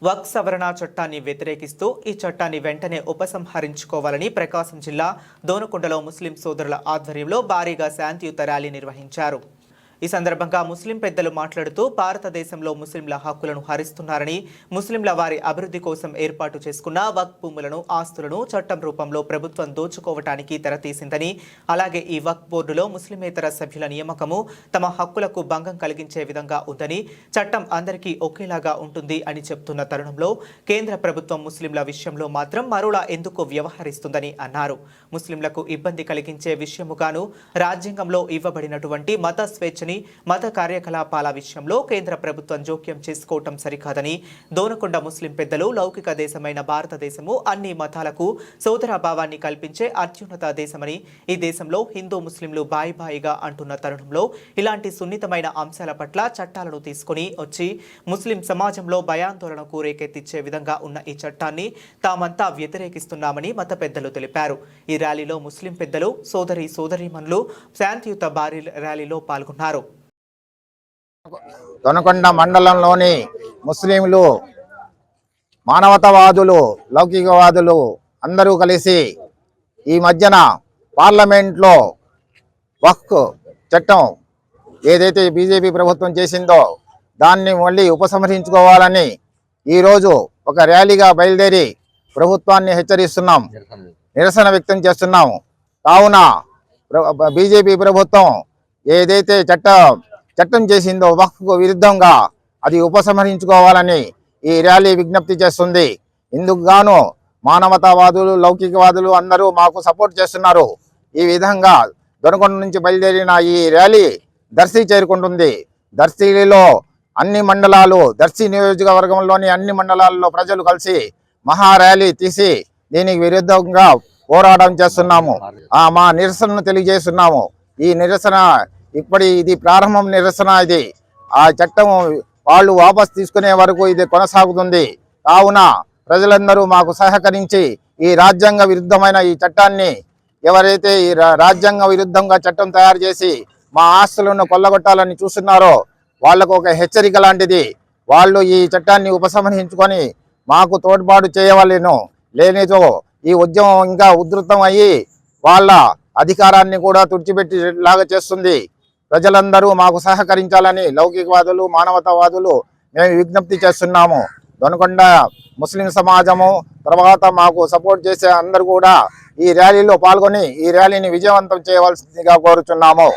వక్ఫ్ సవరణ చట్టాన్ని వ్యతిరేకిస్తూ ఈ చట్టాన్ని వెంటనే ఉపసంహరించుకోవాలని ప్రకాశం జిల్లా దోనకొండలో ముస్లిం సోదరుల ఆధ్వర్యంలో భారీగా శాంతియుత ర్యాలీ నిర్వహించారు. ఈ సందర్భంగా ముస్లిం పెద్దలు మాట్లాడుతూ భారతదేశంలో ముస్లింల హక్కులను హరిస్తున్నారని, ముస్లింల వారి అభివృద్ధి కోసం ఏర్పాటు చేసుకున్న వక్ఫ్ భూములను, ఆస్తులను చట్టం రూపంలో ప్రభుత్వం దోచుకోవటానికి తెరతీసిందని, అలాగే ఈ వక్ఫ్ బోర్డులో ముస్లిమేతర సభ్యుల నియామకము తమ హక్కులకు భంగం కలిగించే విధంగా ఉందని, చట్టం అందరికీ ఒకేలాగా ఉంటుంది అని చెప్తున్న తరుణంలో కేంద్ర ప్రభుత్వం ముస్లింల విషయంలో మాత్రం మరోలా ఎందుకు వ్యవహరిస్తుందని అన్నారు. ముస్లింలకు ఇబ్బంది కలిగించే విషయముగాను రాజ్యాంగంలో ఇవ్వబడినటువంటి మత స్వేచ్ఛ మత కార్యకలాపాల విషయంలో కేంద్ర ప్రభుత్వం జోక్యం చేసుకోవటం సరికాదని, దోనకొండ ముస్లిం పెద్దలు లౌకిక దేశమైన భారతదేశము అన్ని మతాలకు సోదరభావాన్ని కల్పించే అత్యున్నత దేశమని, ఈ దేశంలో హిందూ ముస్లింలు బాయిబాయిగా అంటున్న తరుణంలో ఇలాంటి సున్నితమైన అంశాల పట్ల చట్టాలను తీసుకుని వచ్చి ముస్లిం సమాజంలో భయాందోళనకు రేకెత్తించే విధంగా ఉన్న ఈ చట్టాన్ని తామంతా వ్యతిరేకిస్తున్నామని మత పెద్దలు తెలిపారు. ఈ ర్యాలీలో ముస్లిం పెద్దలు, సోదరీమణులు శాంతియుత భారీ ర్యాలీలో పాల్గొన్నారు. దొనకొండ మండలంలోని ముస్లింలు, మానవతావాదులు, లౌకికవాదులు అందరూ కలిసి ఈ మధ్యన పార్లమెంట్లో వక్ఫ్ చట్టం ఏదైతే బీజేపీ ప్రభుత్వం చేసిందో దాన్ని మళ్ళీ ఉపసంహరించుకోవాలని ఈరోజు ఒక ర్యాలీగా బయలుదేరి ప్రభుత్వాన్ని హెచ్చరిస్తున్నాం, నిరసన వ్యక్తం చేస్తున్నాము. కావున బీజేపీ ప్రభుత్వం ఏదైతే చట్టం చేసిందో వక్ఫ్కు విరుద్ధంగా అది ఉపసంహరించుకోవాలని ఈ ర్యాలీ విజ్ఞప్తి చేస్తుంది. ఇందుకు గాను మానవతావాదులు, లౌకికవాదులు అందరూ మాకు సపోర్ట్ చేస్తున్నారు. ఈ విధంగా దొనకొండ నుంచి బయలుదేరిన ఈ ర్యాలీ దర్శి చేరుకుంటుంది. దర్శిలో అన్ని మండలాలు, దర్శి నియోజకవర్గంలోని అన్ని మండలాల్లో ప్రజలు కలిసి మహా ర్యాలీ తీసి దీనికి విరుద్ధంగా పోరాటం చేస్తున్నాము. మా నిరసనను తెలియజేస్తున్నాము. ఈ నిరసన ఇది ప్రారంభం నిరసన. ఇది ఆ చట్టం వాళ్ళు వాపసు తీసుకునే వరకు ఇది కొనసాగుతుంది. కావున ప్రజలందరూ మాకు సహకరించి ఈ రాజ్యాంగ విరుద్ధమైన ఈ చట్టాన్ని, ఎవరైతే ఈ రాజ్యాంగ విరుద్ధంగా చట్టం తయారు చేసి మా ఆస్తులను కొల్లగొట్టాలని చూస్తున్నారో వాళ్లకు ఒక హెచ్చరిక లాంటిది. వాళ్ళు ఈ చట్టాన్ని ఉపసంహరించుకొని మాకు తోడ్పాటు చేయవలెను. లేనిదో ఈ ఉద్యమం ఇంకా ఉధృతం అయ్యి వాళ్ళ అధికారాన్ని కూడా తుడిచిపెట్టేలాగా చేస్తుంది. ప్రజలందరూ మాకు సహకరించాలని లౌకికవాదులు, మానవతావాదులు మేము విజ్ఞప్తి చేస్తున్నాము. దొనకొండ ముస్లిం సమాజము తర్వాత మాకు సపోర్ట్ చేసే అందరూ కూడా ఈ ర్యాలీలో పాల్గొని ఈ ర్యాలీని విజయవంతం చేయవలసిందిగా కోరుచున్నాము.